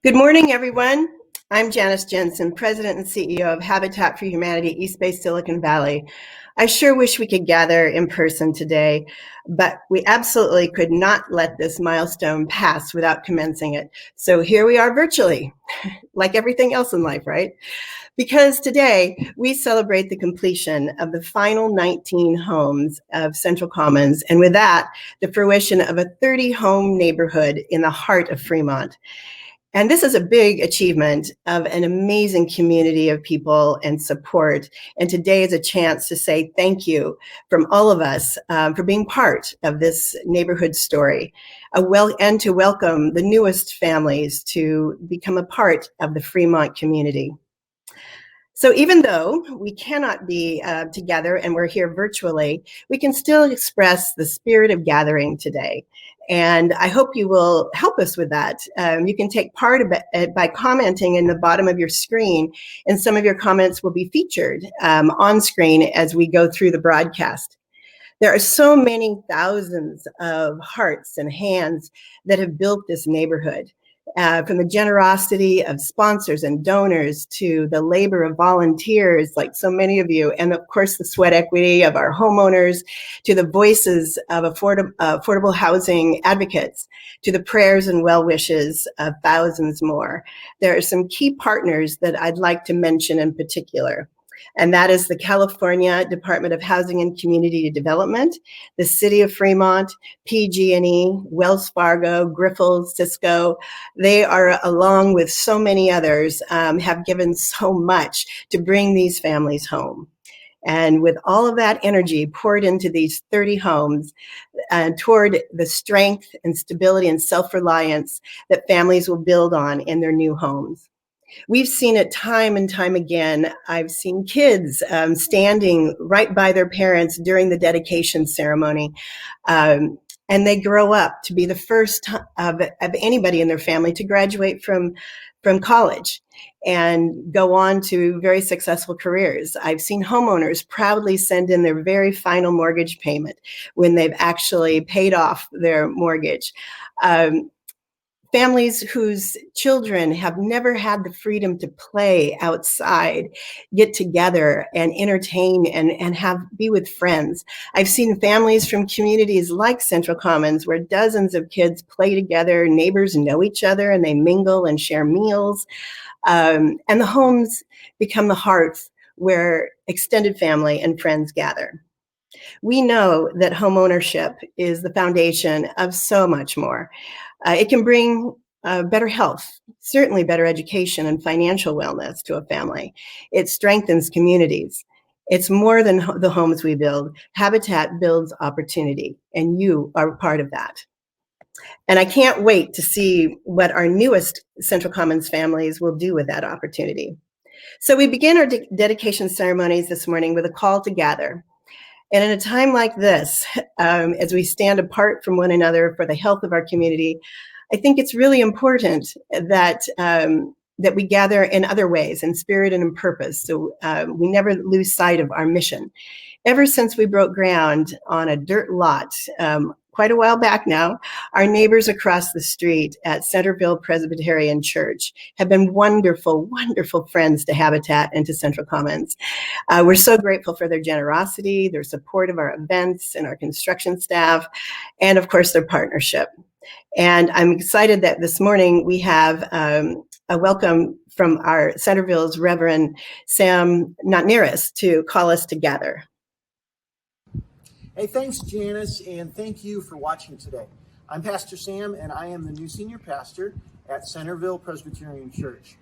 Good morning, everyone. I'm Janice Jensen, President and CEO of Habitat for Humanity East Bay Silicon Valley. I sure wish we could gather in person today, but we absolutely could not let this milestone pass without commencing it. So here we are virtually, like everything else in life, right? Because today we celebrate the completion of the final 19 homes of Central Commons, and with that, the fruition of a 30-home neighborhood in the heart of Fremont. And this is a big achievement of an amazing community of people and support. And today is a chance to say thank you from all of us for being part of this neighborhood story, and to welcome the newest families to become a part of the Fremont community. So even though we cannot be together and we're here virtually, we can still express the spirit of gathering today. And I hope you will help us with that. You can take part of it by commenting in the bottom of your screen, and some of your comments will be featured on screen as we go through the broadcast. There are so many thousands of hearts and hands that have built this neighborhood. From the generosity of sponsors and donors to the labor of volunteers, like so many of you, and of course the sweat equity of our homeowners, to the voices of affordable housing advocates, to the prayers and well wishes of thousands more. There are some key partners that I'd like to mention in particular. And that is the California Department of Housing and Community Development, the City of Fremont, PG&E, Wells Fargo, Grifols, Cisco. They are, along with so many others, have given so much to bring these families home. And with all of that energy poured into these 30 homes, toward the strength and stability and self-reliance that families will build on in their new homes. We've seen it time and time again. I've seen kids standing right by their parents during the dedication ceremony. And they grow up to be the first of anybody in their family to graduate from college and go on to very successful careers. I've seen homeowners proudly send in their very final mortgage payment when they've actually paid off their mortgage. Families whose children have never had the freedom to play outside, get together and entertain and be with friends. I've seen families from communities like Central Commons where dozens of kids play together, neighbors know each other and they mingle and share meals. And the homes become the hearth where extended family and friends gather. We know that homeownership is the foundation of so much more. It can bring better health, certainly better education and financial wellness to a family. It strengthens communities. It's more than the homes we build. Habitat builds opportunity, and you are a part of that. And I can't wait to see what our newest Central Commons families will do with that opportunity. So we begin our dedication ceremonies this morning with a call to gather. And in a time like this, as we stand apart from one another for the health of our community, I think it's really important that that we gather in other ways, in spirit and in purpose, so we never lose sight of our mission. Ever since we broke ground on a dirt lot quite a while back now, our neighbors across the street at Centerville Presbyterian Church have been wonderful, wonderful friends to Habitat and to Central Commons. We're so grateful for their generosity, their support of our events and our construction staff, and of course their partnership. And I'm excited that this morning we have a welcome from our Centerville's Reverend Sam Notneris to call us together. Hey, thanks, Janice, and thank you for watching today. I'm Pastor Sam, and I am the new senior pastor at Centerville Presbyterian Church.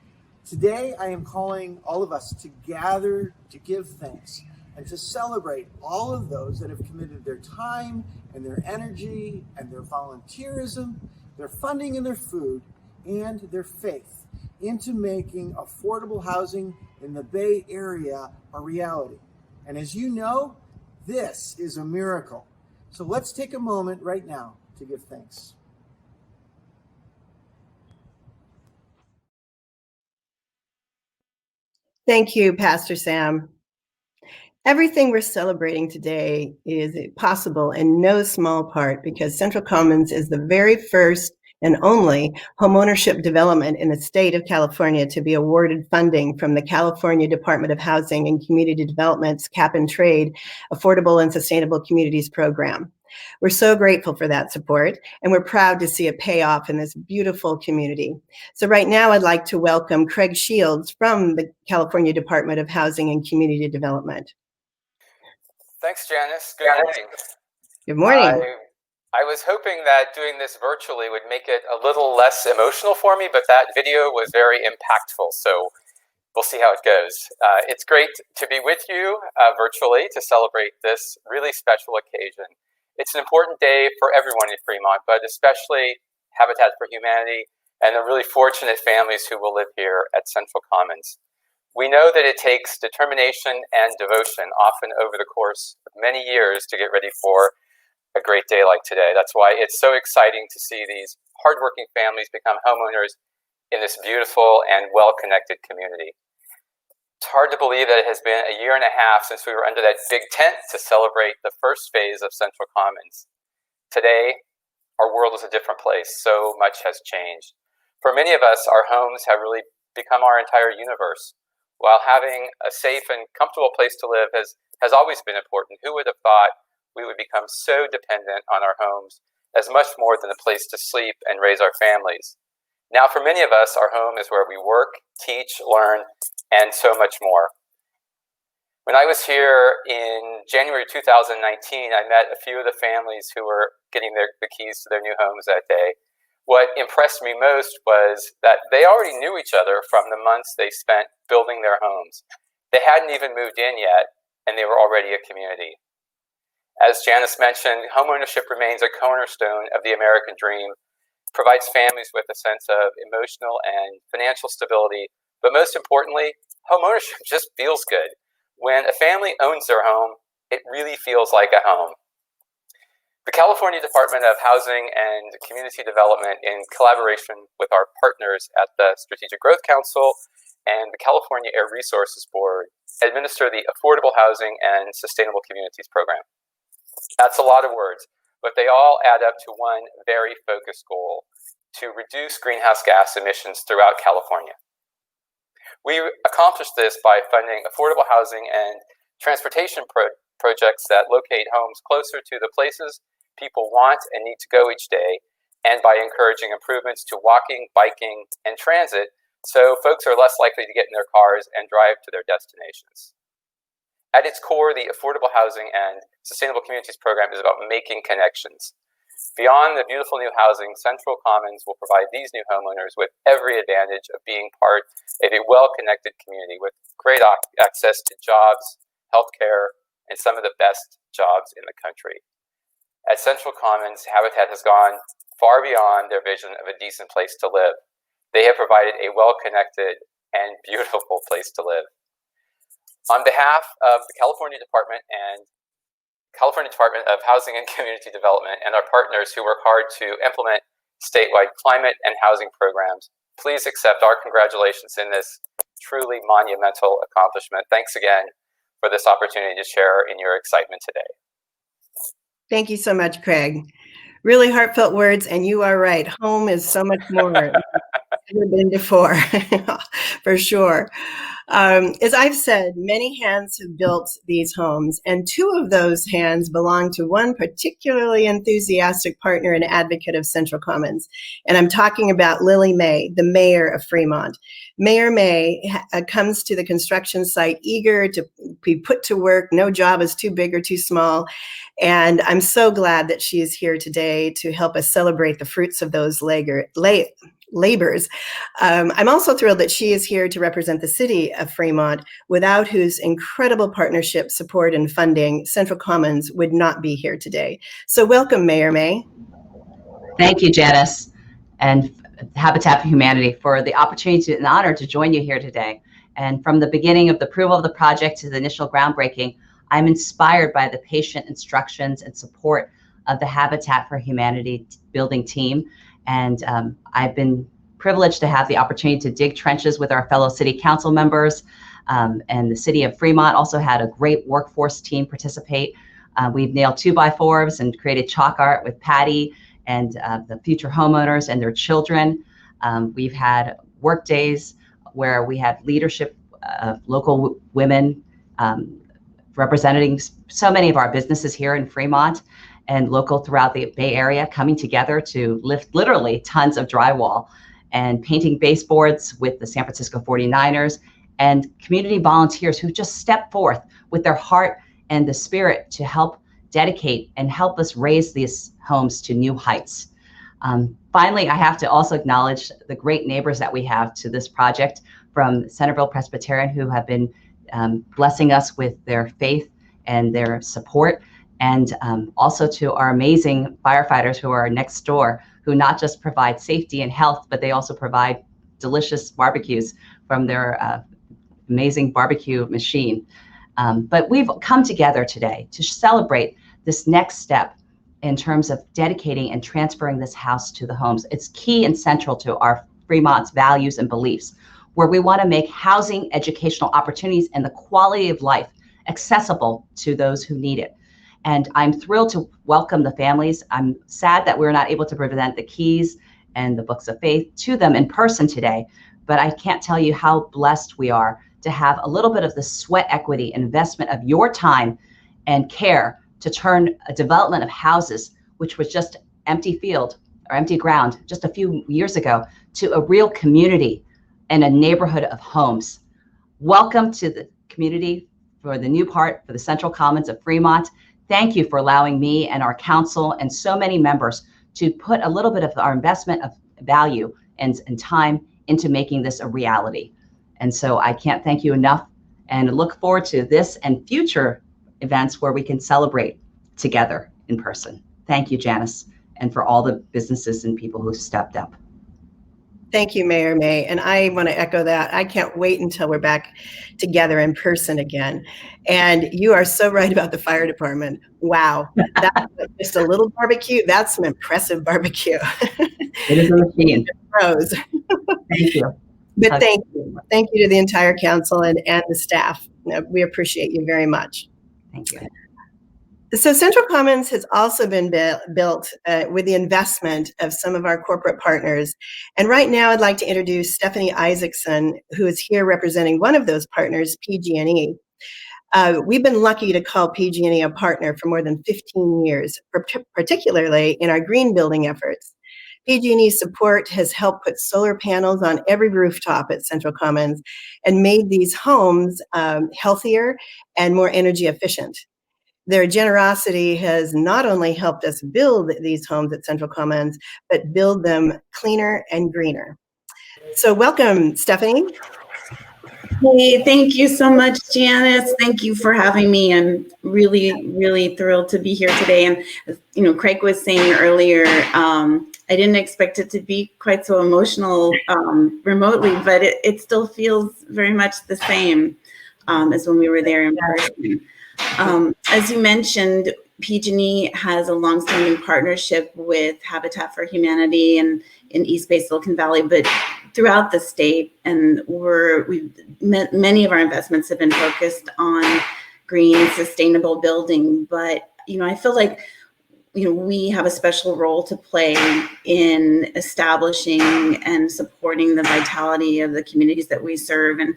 Today, I am calling all of us to gather to give thanks and to celebrate all of those that have committed their time and their energy and their volunteerism, their funding and their food, and their faith into making affordable housing in the Bay Area a reality. And as you know, this is a miracle. So let's take a moment right now to give thanks. Thank you, Pastor Sam. Everything we're celebrating today is possible in no small part because Central Commons is the very first and only homeownership development in the state of California to be awarded funding from the California Department of Housing and Community Development's Cap and Trade Affordable and Sustainable Communities program. We're so grateful for that support, and we're proud to see it pay off in this beautiful community. So right now, I'd like to welcome Craig Shields from the California Department of Housing and Community Development. Thanks, Janice. Good morning. Good morning. I was hoping that doing this virtually would make it a little less emotional for me, but that video was very impactful, so we'll see how it goes. It's great to be with you virtually to celebrate this really special occasion. It's an important day for everyone in Fremont, but especially Habitat for Humanity and the really fortunate families who will live here at Central Commons. We know that it takes determination and devotion, often over the course of many years, to get ready for a great day like today. That's why it's so exciting to see these hardworking families become homeowners in this beautiful and well-connected community. It's hard to believe that it has been a year and a half since we were under that big tent to celebrate the first phase of Central Commons. Today, our world is a different place. So much has changed. For many of us, our homes have really become our entire universe. While having a safe and comfortable place to live has always been important, who would have thought we would become so dependent on our homes as much more than a place to sleep and raise our families? Now, for many of us, our home is where we work, teach, learn, and so much more. When I was here in January 2019, I met a few of the families who were getting the keys to their new homes that day. What impressed me most was that they already knew each other from the months they spent building their homes. They hadn't even moved in yet, and they were already a community. As Janice mentioned, homeownership remains a cornerstone of the American dream, provides families with a sense of emotional and financial stability, but most importantly, homeownership just feels good. When a family owns their home, it really feels like a home. The California Department of Housing and Community Development, in collaboration with our partners at the Strategic Growth Council and the California Air Resources Board, administer the Affordable Housing and Sustainable Communities program. That's a lot of words, but they all add up to one very focused goal: to reduce greenhouse gas emissions throughout California. We accomplished this by funding affordable housing and transportation projects that locate homes closer to the places people want and need to go each day, and by encouraging improvements to walking, biking, and transit so folks are less likely to get in their cars and drive to their destinations. At its core, the Affordable Housing and Sustainable Communities program is about making connections. Beyond the beautiful new housing, Central Commons will provide these new homeowners with every advantage of being part of a well-connected community with great access to jobs, healthcare, and some of the best jobs in the country. At Central Commons, Habitat has gone far beyond their vision of a decent place to live. They have provided a well-connected and beautiful place to live. On behalf of the California Department of Housing and Community Development and our partners who work hard to implement statewide climate and housing programs, please accept our congratulations in this truly monumental accomplishment. Thanks again for this opportunity to share in your excitement today. Thank you so much, Craig. Really heartfelt words, and you are right. Home is so much more than I've ever been before, for sure. As I've said, many hands have built these homes, and two of those hands belong to one particularly enthusiastic partner and advocate of Central Commons. And I'm talking about Lily May, the mayor of Fremont. Mayor May comes to the construction site eager to be put to work. No job is too big or too small. And I'm so glad that she is here today to help us celebrate the fruits of those labors. I'm also thrilled that she is here to represent the city of Fremont, without whose incredible partnership, support, and funding, Central Commons would not be here today. So welcome, Mayor May. Thank you, Janice, and Habitat for Humanity for the opportunity and honor to join you here today. And from the beginning of the approval of the project to the initial groundbreaking, I'm inspired by the patient instructions and support of the Habitat for Humanity building team. And I've been privileged to have the opportunity to dig trenches with our fellow city council members. And the city of Fremont also had a great workforce team participate. We've nailed 2x4s and created chalk art with Patty and the future homeowners and their children. We've had work days where we had leadership of local women representing so many of our businesses here in Fremont and local throughout the Bay Area, coming together to lift literally tons of drywall and painting baseboards with the San Francisco 49ers, and community volunteers who just stepped forth with their heart and the spirit to help dedicate and help us raise these homes to new heights. Finally, I have to also acknowledge the great neighbors that we have to this project from Centerville Presbyterian, who have been blessing us with their faith and their support, and also to our amazing firefighters who are next door, who not just provide safety and health, but they also provide delicious barbecues from their amazing barbecue machine. But we've come together today to celebrate this next step in terms of dedicating and transferring this house to the homes. It's key and central to our Fremont's values and beliefs, where we want to make housing, educational opportunities, and the quality of life accessible to those who need it. And I'm thrilled to welcome the families. I'm sad that we're not able to present the keys and the books of faith to them in person today, but I can't tell you how blessed we are to have a little bit of the sweat equity investment of your time and care to turn a development of houses, which was just empty field or empty ground just a few years ago, to a real community and a neighborhood of homes. Welcome to the community for the new part for the Central Commons of Fremont. Thank you for allowing me and our council and so many members to put a little bit of our investment of value and time into making this a reality. And so I can't thank you enough, and look forward to this and future events where we can celebrate together in person. Thank you, Janice, and for all the businesses and people who stepped up. Thank you, Mayor May. And I want to echo that. I can't wait until we're back together in person again. And you are so right about the fire department. Wow. That's just a little barbecue. That's some impressive barbecue. It is a machine. Pros. Thank you. But thank you. Thank you to the entire council and the staff. We appreciate you very much. Thank you. So Central Commons has also been built with the investment of some of our corporate partners. And right now I'd like to introduce Stephanie Isaacson, who is here representing one of those partners, PG&E. We've been lucky to call PG&E a partner for more than 15 years, particularly in our green building efforts. PG&E's support has helped put solar panels on every rooftop at Central Commons and made these homes healthier and more energy efficient. Their generosity has not only helped us build these homes at Central Commons, but build them cleaner and greener. So welcome, Stephanie. Hey, thank you so much, Janice. Thank you for having me. I'm really, really thrilled to be here today. And, you know, Craig was saying earlier, I didn't expect it to be quite so emotional remotely, but it still feels very much the same as when we were there in person. As you mentioned, PG&E has a longstanding partnership with Habitat for Humanity and in East Bay, Silicon Valley, but throughout the state. And many of our investments have been focused on green, sustainable building. But, you know, I feel like, you know, we have a special role to play in establishing and supporting the vitality of the communities that we serve. And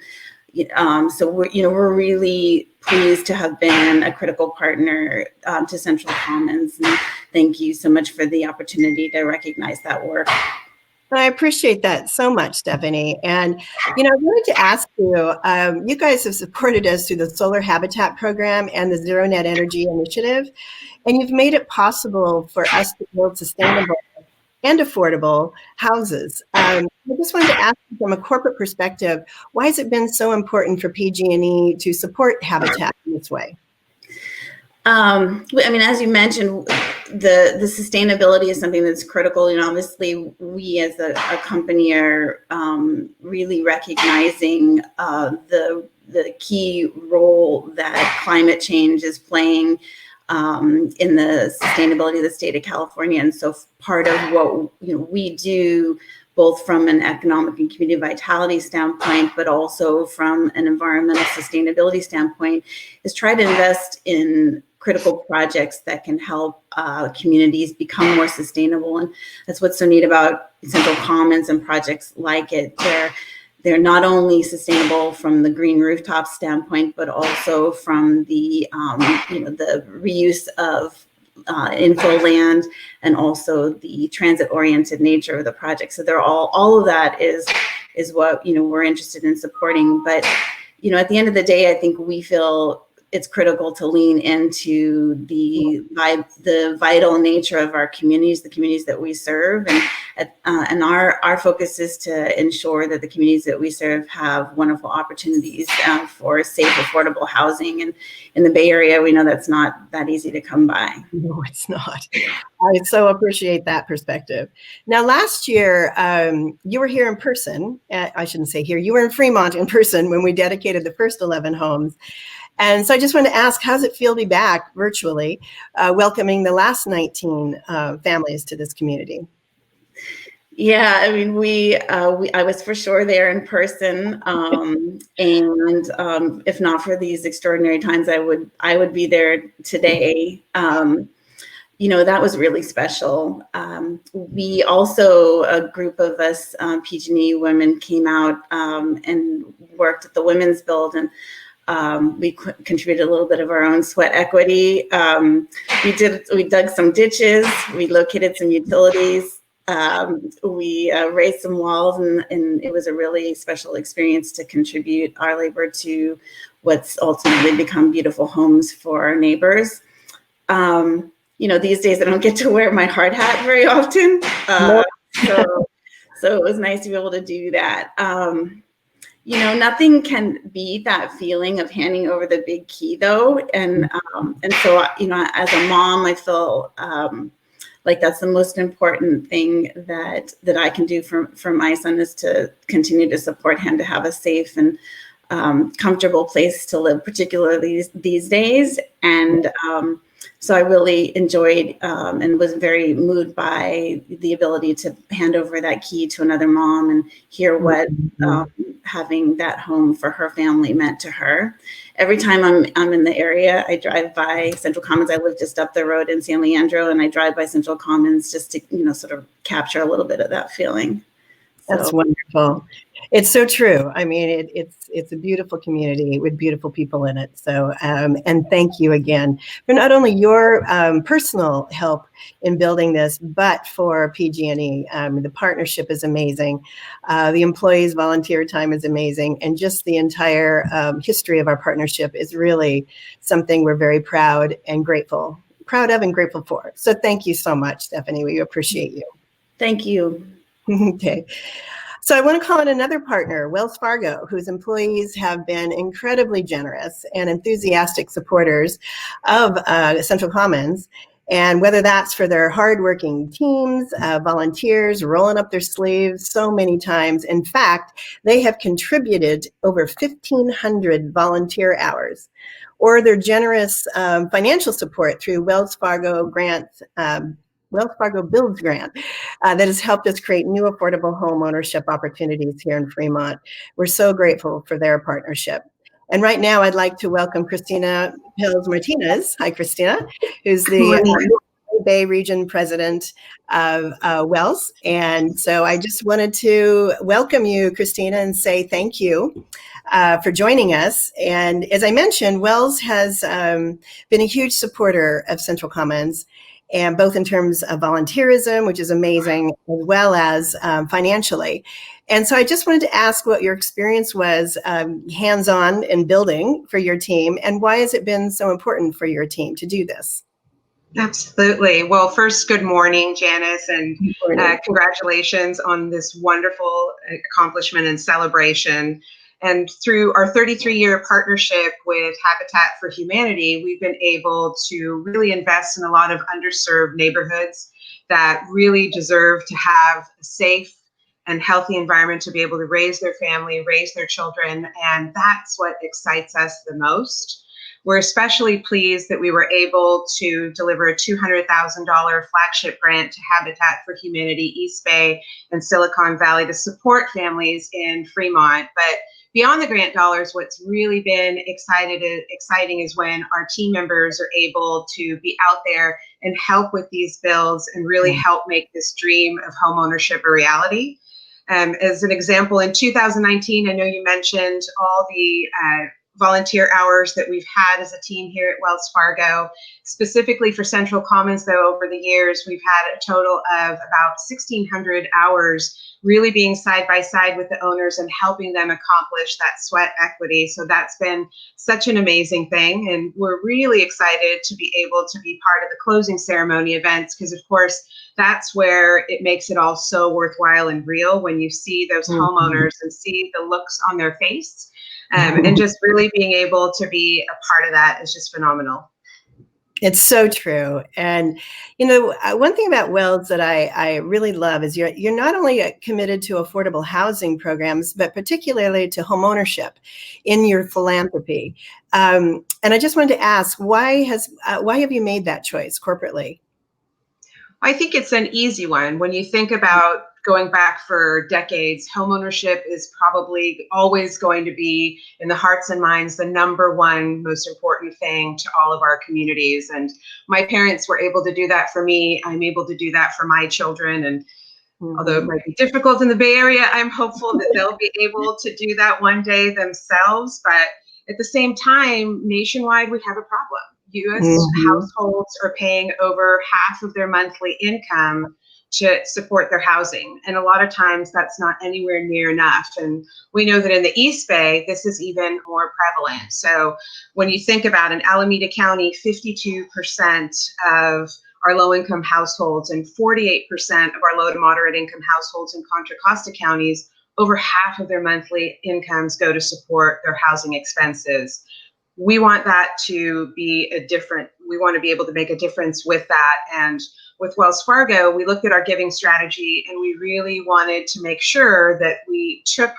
so we're really pleased to have been a critical partner to Central Commons. And thank you so much for the opportunity to recognize that work. I appreciate that so much, Stephanie. And, you know, I wanted to ask you, you guys have supported us through the Solar Habitat Program and the Zero Net Energy Initiative, and you've made it possible for us to build sustainable and affordable houses. I just wanted to ask you from a corporate perspective, why has it been so important for PG&E to support Habitat in this way? I mean, as you mentioned, the sustainability is something that's critical. And obviously, we as a company are really recognizing the key role that climate change is playing in the sustainability of the state of California. And so part of what we do, both from an economic and community vitality standpoint, but also from an environmental sustainability standpoint, is try to invest in critical projects that can help communities become more sustainable. And that's what's so neat about Central Commons and projects like it. They're not only sustainable from the green rooftop standpoint, but also from the the reuse of infill land, and also the transit-oriented nature of the project. So they're all of that is what we're interested in supporting. But at the end of the day, I think we feel it's critical to lean into the vital nature of our communities, the communities that we serve, and our focus is to ensure that the communities that we serve have wonderful opportunities for safe, affordable housing. And in the Bay Area, we know that's not that easy to come by. No, it's not. I so appreciate that perspective. Now, last year, you were here in person. I shouldn't say here. You were in Fremont in person when we dedicated the first 11 homes. And so I just wanted to ask, how does it feel to be back virtually, welcoming the last 19 families to this community? Yeah, I mean, I was for sure there in person, and if not for these extraordinary times, I would be there today. That was really special. We also, a group of us PG&E women, came out and worked at the Women's Build, and we contributed a little bit of our own sweat equity. We dug some ditches, we located some utilities, we raised some walls, and it was a really special experience to contribute our labor to what's ultimately become beautiful homes for our neighbors. These days I don't get to wear my hard hat very often, so it was nice to be able to do that. Nothing can beat that feeling of handing over the big key, though. And so, as a mom, I feel like that's the most important thing that I can do for my son, is to continue to support him to have a safe and comfortable place to live, particularly these days. And so I really enjoyed and was very moved by the ability to hand over that key to another mom and hear what having that home for her family meant to her. Every time I'm in the area, I drive by Central Commons. I live just up the road in San Leandro, and I drive by Central Commons just to sort of capture a little bit of that feeling. That's wonderful. It's so true. I mean, it's a beautiful community with beautiful people in it. So, and thank you again for not only your personal help in building this, but for PG&E. The partnership is amazing. The employees' volunteer time is amazing. And just the entire history of our partnership is really something we're very proud of and grateful for. So thank you so much, Stephanie. We appreciate you. Thank you. Okay. So I want to call in another partner, Wells Fargo, whose employees have been incredibly generous and enthusiastic supporters of Central Commons. And whether that's for their hardworking teams, volunteers rolling up their sleeves so many times. In fact, they have contributed over 1,500 volunteer hours, or their generous financial support through Wells Fargo Builds Grant that has helped us create new affordable home ownership opportunities here in Fremont. We're so grateful for their partnership. And right now, I'd like to welcome Christina Pills Martinez. Hi, Christina, who's the Bay Region President of Wells. And so I just wanted to welcome you, Christina, and say thank you for joining us. And as I mentioned, Wells has been a huge supporter of Central Commons, and both in terms of volunteerism, which is amazing, as well as financially. And so I just wanted to ask what your experience was hands-on in building for your team, and why has it been so important for your team to do this? Absolutely. Well, first, good morning, Janice, and congratulations on this wonderful accomplishment and celebration. And through our 33-year partnership with Habitat for Humanity, we've been able to really invest in a lot of underserved neighborhoods that really deserve to have a safe and healthy environment to be able to raise their family, raise their children, and that's what excites us the most. We're especially pleased that we were able to deliver a $200,000 flagship grant to Habitat for Humanity East Bay and Silicon Valley to support families in Fremont. But beyond the grant dollars, what's really been exciting is when our team members are able to be out there and help with these builds and really help make this dream of homeownership a reality. As an example, in 2019, I know you mentioned all the volunteer hours that we've had as a team here at Wells Fargo. Specifically for Central Commons, though, over the years, we've had a total of about 1,600 hours really being side by side with the owners and helping them accomplish that sweat equity. So that's been such an amazing thing. And we're really excited to be able to be part of the closing ceremony events, because of course, that's where it makes it all so worthwhile and real when you see those homeowners and see the looks on their face. And just really being able to be a part of that is just phenomenal. It's so true. And, you know, one thing about Wells that I really love is you're not only committed to affordable housing programs, but particularly to homeownership in your philanthropy. And I just wanted to ask, why have you made that choice corporately? I think it's an easy one. When you think about going back for decades, homeownership is probably always going to be in the hearts and minds the number one most important thing to all of our communities. And my parents were able to do that for me. I'm able to do that for my children. And although it might be difficult in the Bay Area, I'm hopeful that they'll be able to do that one day themselves. But at the same time, nationwide, we have a problem. U.S. households are paying over half of their monthly income to support their housing. And a lot of times that's not anywhere near enough. And we know that in the East Bay, this is even more prevalent. So when you think about in Alameda County, 52% of our low-income households and 48% of our low to moderate income households in Contra Costa counties, over half of their monthly incomes go to support their housing expenses. We want that to be we want to be able to make a difference with that. And with Wells Fargo, we looked at our giving strategy and we really wanted to make sure that we took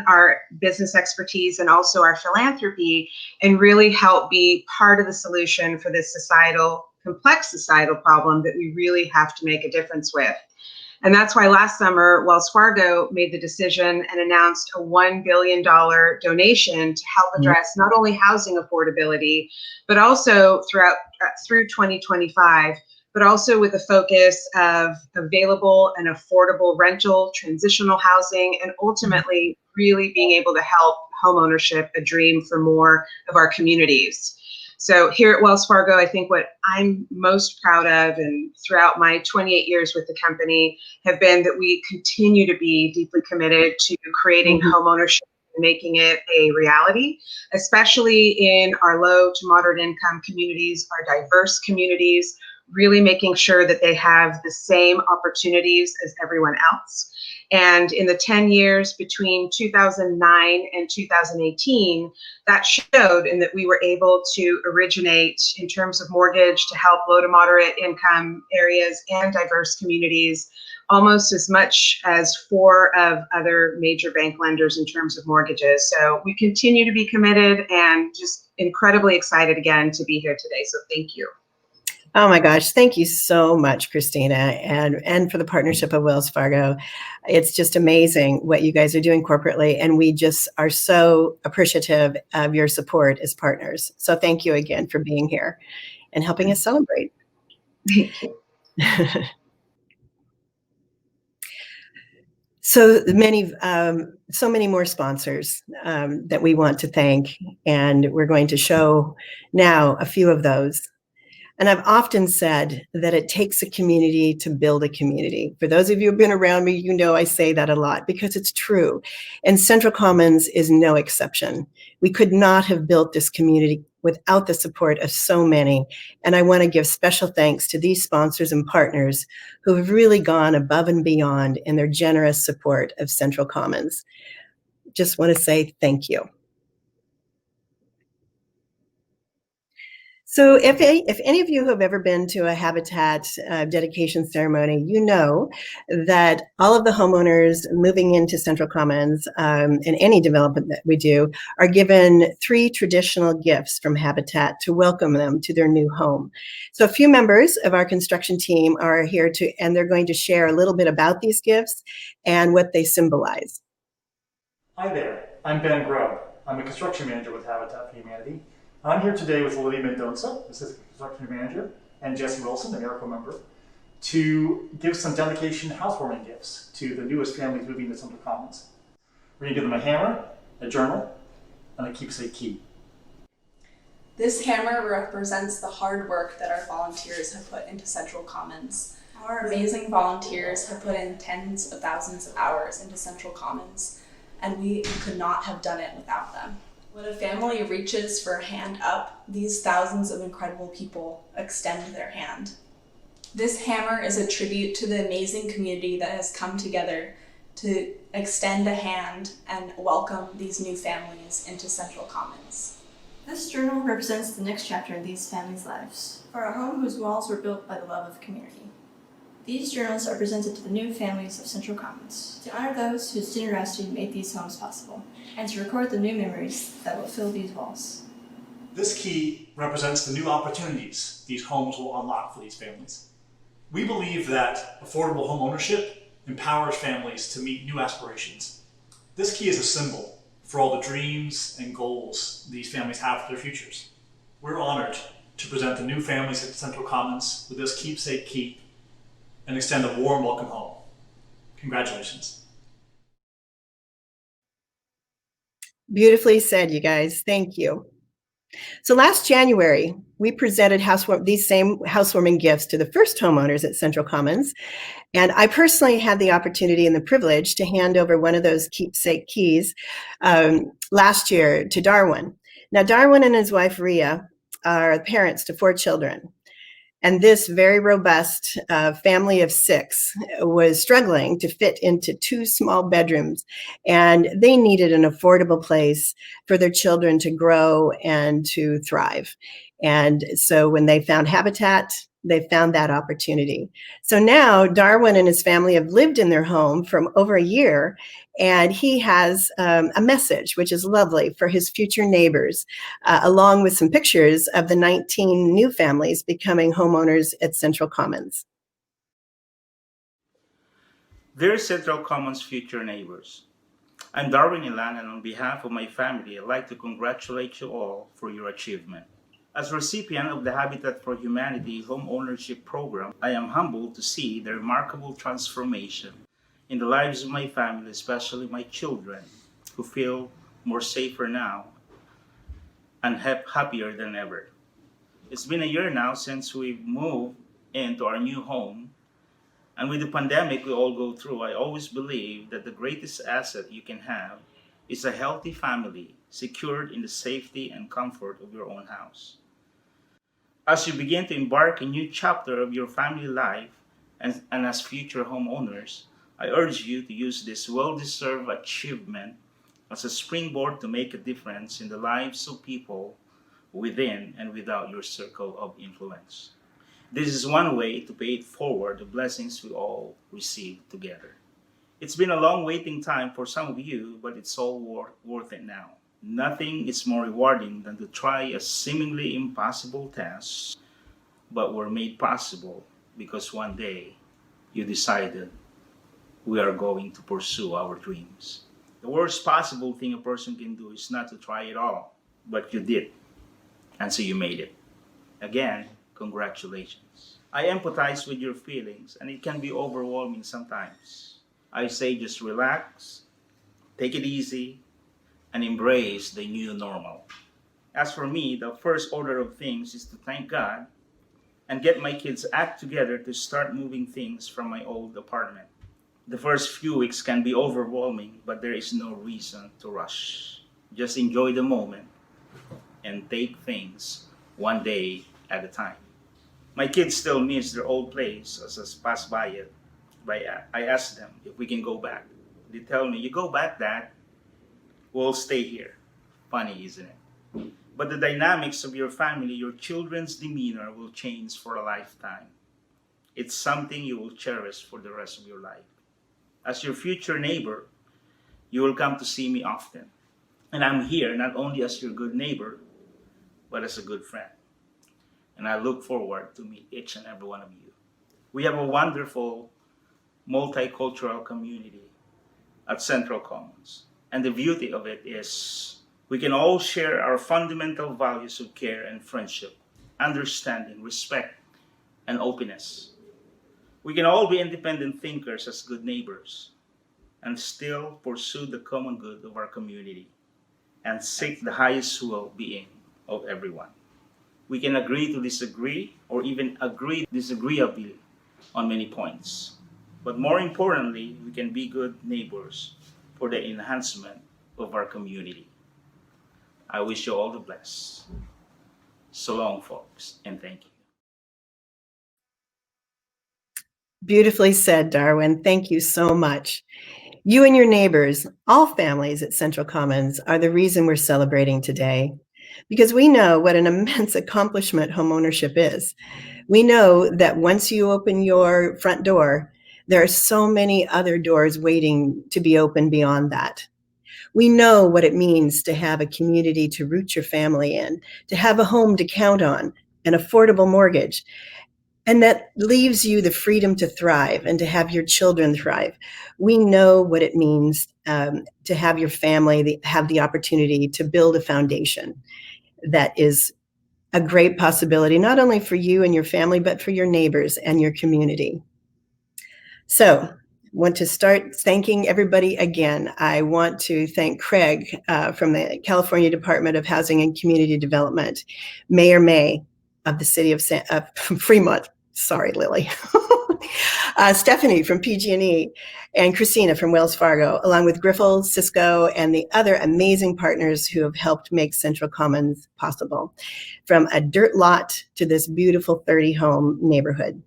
our business expertise and also our philanthropy and really help be part of the solution for this complex societal problem that we really have to make a difference with. And that's why last summer, Wells Fargo made the decision and announced a $1 billion donation to help address not only housing affordability, but also through 2025, but also with a focus of available and affordable rental, transitional housing, and ultimately really being able to help homeownership a dream for more of our communities. So here at Wells Fargo, I think what I'm most proud of and throughout my 28 years with the company have been that we continue to be deeply committed to creating homeownership and making it a reality, especially in our low to moderate income communities, our diverse communities, really making sure that they have the same opportunities as everyone else. And in the 10 years between 2009 and 2018, that showed in that we were able to originate in terms of mortgage to help low to moderate income areas and diverse communities almost as much as 4 of other major bank lenders in terms of mortgages. So we continue to be committed and just incredibly excited again to be here today. So thank you. Oh my gosh, thank you so much, Christina, and for the partnership of Wells Fargo. It's just amazing what you guys are doing corporately, and we just are so appreciative of your support as partners. So thank you again for being here and helping us celebrate. Thank you. So many more sponsors that we want to thank, and we're going to show now a few of those. And I've often said that it takes a community to build a community. For those of you who've been around me, you know I say that a lot because it's true. And Central Commons is no exception. We could not have built this community without the support of so many. And I want to give special thanks to these sponsors and partners who have really gone above and beyond in their generous support of Central Commons. Just want to say thank you. So if any of you have ever been to a Habitat dedication ceremony, you know that all of the homeowners moving into Central Commons in any development that we do are given 3 traditional gifts from Habitat to welcome them to their new home. So a few members of our construction team are here and they're going to share a little bit about these gifts and what they symbolize. Hi there. I'm Ben Grubb. I'm a construction manager with Habitat for Humanity. I'm here today with Olivia Mendoza, assistant construction manager, and Jesse Wilson, a miracle member, to give some dedication housewarming gifts to the newest families moving to Central Commons. We're going to give them a hammer, a journal, and a keepsake key. This hammer represents the hard work that our volunteers have put into Central Commons. Our amazing volunteers have put in tens of thousands of hours into Central Commons, and we could not have done it without them. When a family reaches for a hand up, these thousands of incredible people extend their hand. This hammer is a tribute to the amazing community that has come together to extend a hand and welcome these new families into Central Commons. This journal represents the next chapter in these families' lives, for a home whose walls were built by the love of community. These journals are presented to the new families of Central Commons, to honor those whose generosity made these homes possible, and to record the new memories that will fill these walls. This key represents the new opportunities these homes will unlock for these families. We believe that affordable home ownership empowers families to meet new aspirations. This key is a symbol for all the dreams and goals these families have for their futures. We're honored to present the new families at Central Commons with this keepsake key and extend a warm welcome home. Congratulations. Beautifully said, you guys. Thank you. So last January, we presented these same housewarming gifts to the first homeowners at Central Commons. And I personally had the opportunity and the privilege to hand over one of those keepsake keys last year to Darwin. Now, Darwin and his wife, Rhea, are parents to 4 children. And this very robust family of 6 was struggling to fit into 2 small bedrooms. And they needed an affordable place for their children to grow and to thrive. And so when they found Habitat, they found that opportunity. So now Darwin and his family have lived in their home for over a year, and he has a message, which is lovely, for his future neighbors, along with some pictures of the 19 new families becoming homeowners at Central Commons. Dear Central Commons future neighbors, I'm Darwin Ilan, and on behalf of my family, I'd like to congratulate you all for your achievement. As recipient of the Habitat for Humanity Home Ownership Program, I am humbled to see the remarkable transformation in the lives of my family, especially my children, who feel more safer now and happier than ever. It's been a year now since we've moved into our new home, and with the pandemic we all go through, I always believe that the greatest asset you can have is a healthy family secured in the safety and comfort of your own house. As you begin to embark a new chapter of your family life and as future homeowners, I urge you to use this well-deserved achievement as a springboard to make a difference in the lives of people within and without your circle of influence. This is one way to pay it forward the blessings we all receive together. It's been a long waiting time for some of you, but it's all worth it now. Nothing is more rewarding than to try a seemingly impossible task, but were made possible because one day you decided we are going to pursue our dreams. The worst possible thing a person can do is not to try at all, but you did, and so you made it. Again, congratulations. I empathize with your feelings, and it can be overwhelming sometimes. I say just relax, take it easy, and embrace the new normal. As for me, the first order of things is to thank God and get my kids' act together to start moving things from my old apartment. The first few weeks can be overwhelming, but there is no reason to rush. Just enjoy the moment and take things one day at a time. My kids still miss their old place as I pass by it. I ask them if we can go back. They tell me, "You go back, Dad. We'll stay here." Funny, isn't it? But the dynamics of your family, your children's demeanor will change for a lifetime. It's something you will cherish for the rest of your life. As your future neighbor, you will come to see me often. And I'm here not only as your good neighbor, but as a good friend. And I look forward to meet each and every one of you. We have a wonderful multicultural community at Central Commons. And the beauty of it is we can all share our fundamental values of care and friendship, understanding, respect, and openness. We can all be independent thinkers as good neighbors and still pursue the common good of our community and seek the highest well-being of everyone. We can agree to disagree or even agree disagreeably on many points. But more importantly, we can be good neighbors for the enhancement of our community. I wish you all the best. So long, folks, and thank you. Beautifully said, Darwin. Thank you so much. You and your neighbors, all families at Central Commons, are the reason we're celebrating today, because we know what an immense accomplishment homeownership is. We know that once you open your front door, there are so many other doors waiting to be opened beyond that. We know what it means to have a community to root your family in, to have a home to count on, an affordable mortgage, and that leaves you the freedom to thrive and to have your children thrive. We know what it means to have your family have the opportunity to build a foundation that is a great possibility, not only for you and your family, but for your neighbors and your community. So, want to start thanking everybody again. I want to thank Craig from the California Department of Housing and Community Development, Mayor May of the city of Fremont. Sorry, Lily. Stephanie from PG&E, and Christina from Wells Fargo, along with Griffel, Cisco, and the other amazing partners who have helped make Central Commons possible, from a dirt lot to this beautiful 30-home neighborhood.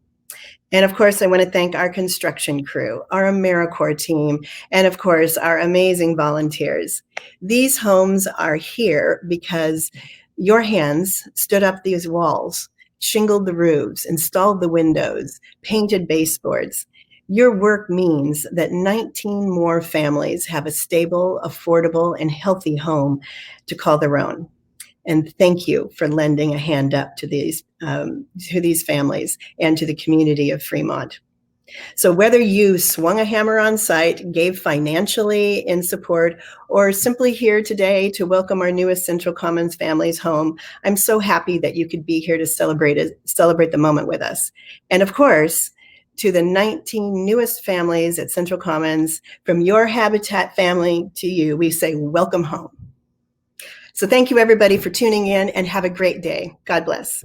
And of course, I want to thank our construction crew, our AmeriCorps team, and of course, our amazing volunteers. These homes are here because your hands stood up these walls, shingled the roofs, installed the windows, painted baseboards. Your work means that 19 more families have a stable, affordable, and healthy home to call their own. And thank you for lending a hand up to these families and to the community of Fremont. So whether you swung a hammer on site, gave financially in support, or simply here today to welcome our newest Central Commons families home, I'm so happy that you could be here to celebrate the moment with us. And of course, to the 19 newest families at Central Commons, from your Habitat family to you, we say welcome home. So thank you everybody for tuning in, and have a great day. God bless.